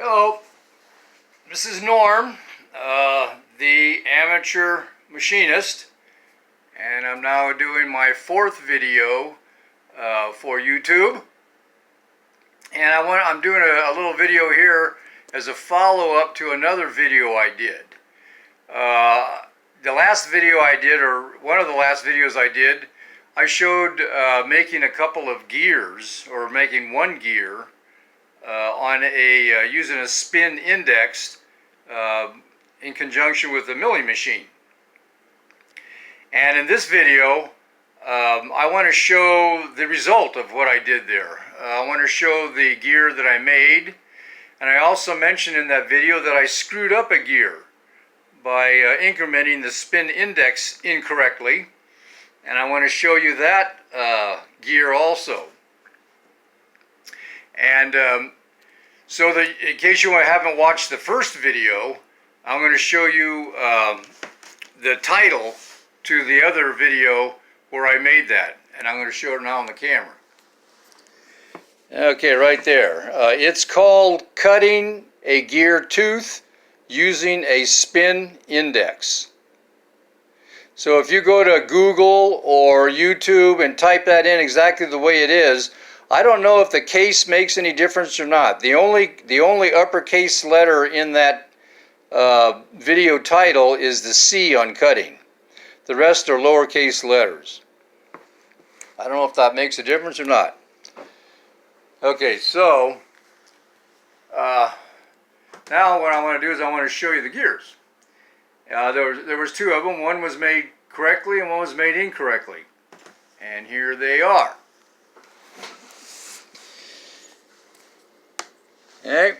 Hello, this is Norm, the amateur machinist, and I'm now doing my fourth video for YouTube. And I'm doing a little video here as a follow-up to another video I did. The last video I did, or one of the last videos I did, I showed making a couple of gears, or making one gear, on using a spin index in conjunction with the milling machine. And in this video, I want to show the result of what I did there. I want to show the gear that I made, and I also mentioned in that video that I screwed up a gear by incrementing the spin index incorrectly, and I want to show you that gear also. And so in case you haven't watched the first video, I'm going to show you the title to the other video where I made that, and I'm going to show it now on the camera. Okay, right there. It's called Cutting a Gear Tooth Using a Spin Index. So if you go to Google or YouTube and type that in exactly the way it is, I don't know if the case makes any difference or not. The only uppercase letter in that video title is the C on cutting. The rest are lowercase letters. I don't know if that makes a difference or not. Okay, so now what I want to do is I want to show you the gears. There was two of them. One was made correctly and one was made incorrectly. And here they are. Okay.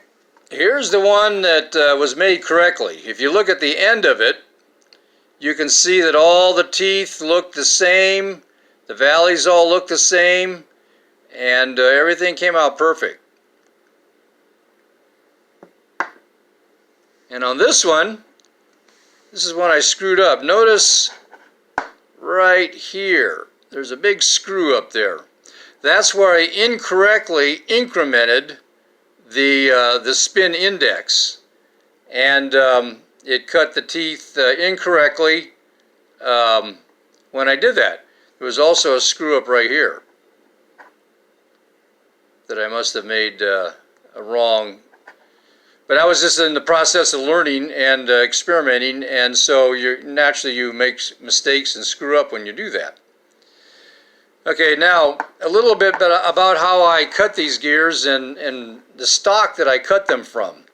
Here's the one that was made correctly. If you look at the end of it, you can see that all the teeth look the same, the valleys all look the same, and everything came out perfect. And on this one, this is when I screwed up. Notice right here, there's a big screw up there. That's where I incorrectly incremented the spin index, and it cut the teeth incorrectly when I did that. There was also a screw up right here that I must have made a wrong. But I was just in the process of learning and experimenting, and so naturally you make mistakes and screw up when you do that. Okay, now a little bit about how I cut these gears and the stock that I cut them from.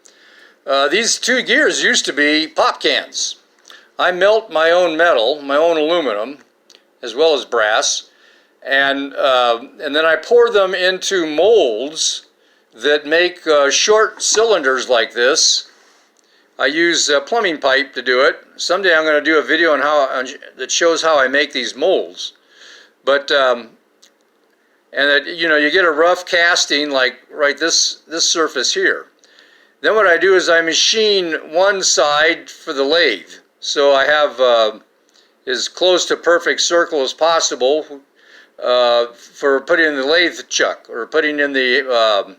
These two gears used to be pop cans. I melt my own metal, my own aluminum, as well as brass, and then I pour them into molds that make short cylinders like this. I use plumbing pipe to do it. Someday I'm going to do a video on that shows how I make these molds. But and that, you get a rough casting like this surface here. Then what I do is I machine one side for the lathe, so I have as close to perfect circle as possible for putting in the lathe chuck or putting in the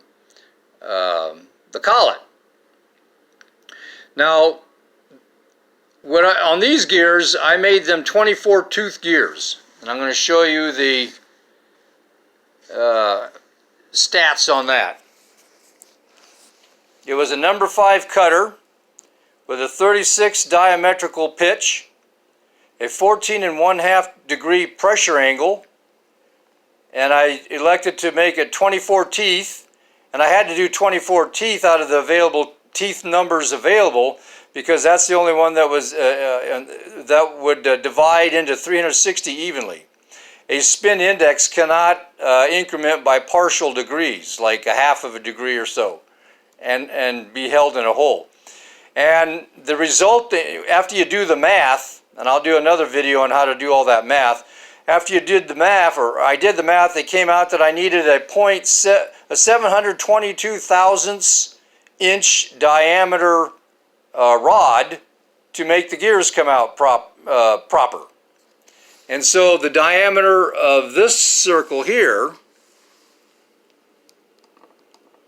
collet. Now, on these gears, I made them 24 tooth gears. And I'm going to show you the stats on that. It was a number 5 cutter with a 36 diametrical pitch, a 14 1/2 degree pressure angle, and I elected to make it 24 teeth, and I had to do 24 teeth out of the available teeth numbers available, because that's the only one that was that would divide into 360 evenly. A spin index cannot increment by partial degrees, like a half of a degree or so, and be held in a hole. And the result, after you do the math, and I'll do another video on how to do all that math, after you did the math, or I did the math, it came out that I needed a 722 thousandths inch diameter rod to make the gears come out proper. And so the diameter of this circle here,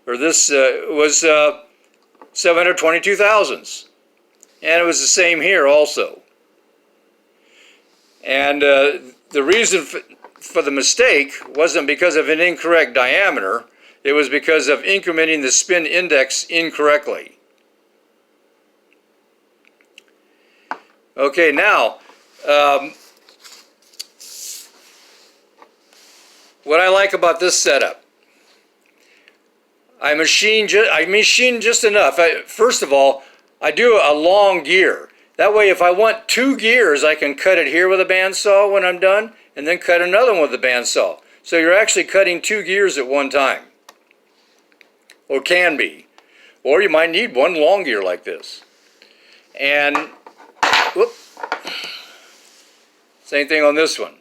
or this was 722 thousandths. And it was the same here also. And the reason for the mistake wasn't because of an incorrect diameter. It was because of incrementing the spin index incorrectly. Okay, now, what I like about this setup, I machine just enough. First of all, I do a long gear. That way, if I want 2 gears, I can cut it here with a bandsaw when I'm done, and then cut another one with a bandsaw. So you're actually cutting 2 gears at one time. Or can be. Or you might need one long gear like this. And, whoop. Same thing on this one.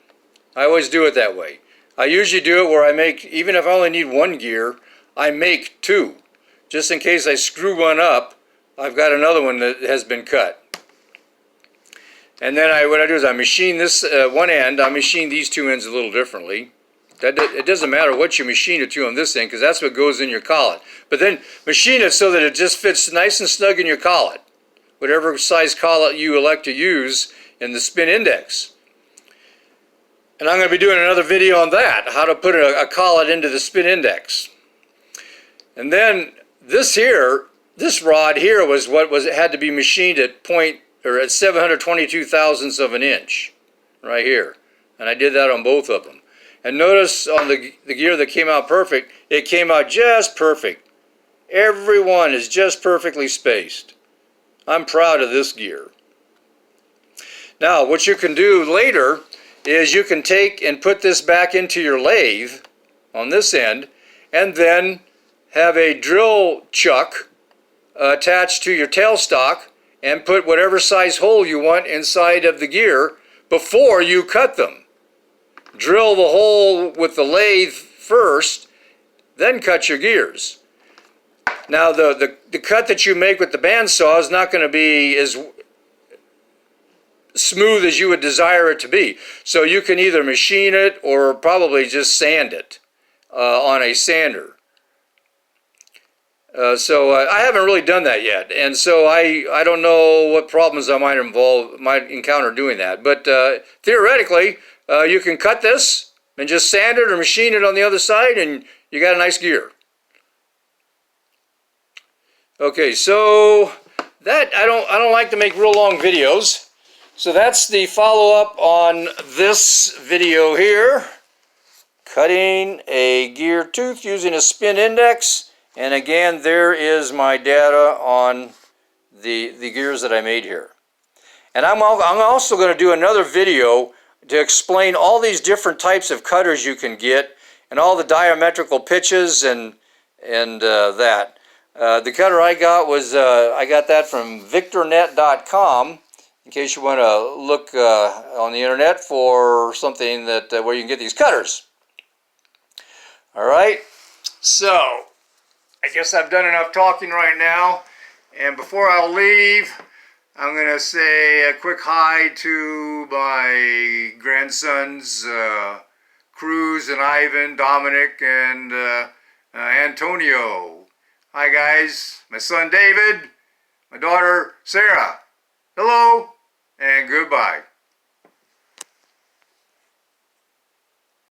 I always do it that way. I usually do it where I make, even if I only need 1 gear, I make 2. Just in case I screw one up, I've got another one that has been cut. And then what I do is I machine this one end. I machine these 2 ends a little differently. It doesn't matter what you machine it to on this end, because that's what goes in your collet. But then machine it so that it just fits nice and snug in your collet, whatever size collet you elect to use in the spin index. And I'm going to be doing another video on that, how to put a collet into the spin index. And then this rod here was what it had to be machined at 722 thousandths of an inch, right here. And I did that on both of them. And notice on the gear that came out perfect, it came out just perfect. Every one is just perfectly spaced. I'm proud of this gear. Now, what you can do later is you can take and put this back into your lathe on this end, and then have a drill chuck attached to your tailstock and put whatever size hole you want inside of the gear before you cut them. Drill the hole with the lathe first, then cut your gears. Now the cut that you make with the bandsaw is not going to be as smooth as you would desire it to be. So you can either machine it or probably just sand it on a sander. So I haven't really done that yet, and so I don't know what problems I might encounter doing that. But theoretically, you can cut this and just sand it or machine it on the other side, and you got a nice gear. Okay, so that I don't like to make real long videos, so that's the follow-up on this video here. Cutting a gear tooth using a spin index. And again, there is my data on the gears that I made here. And I'm also going to do another video to explain all these different types of cutters you can get and all the diametrical pitches and that. The cutter I got was I got that from victornet.com, in case you want to look on the internet for something that where you can get these cutters. All right, so I guess I've done enough talking right now, and before I leave, I'm going to say a quick hi to my grandsons, Cruz and Ivan, Dominic, and Antonio. Hi guys, my son David, my daughter Sarah. Hello, and goodbye.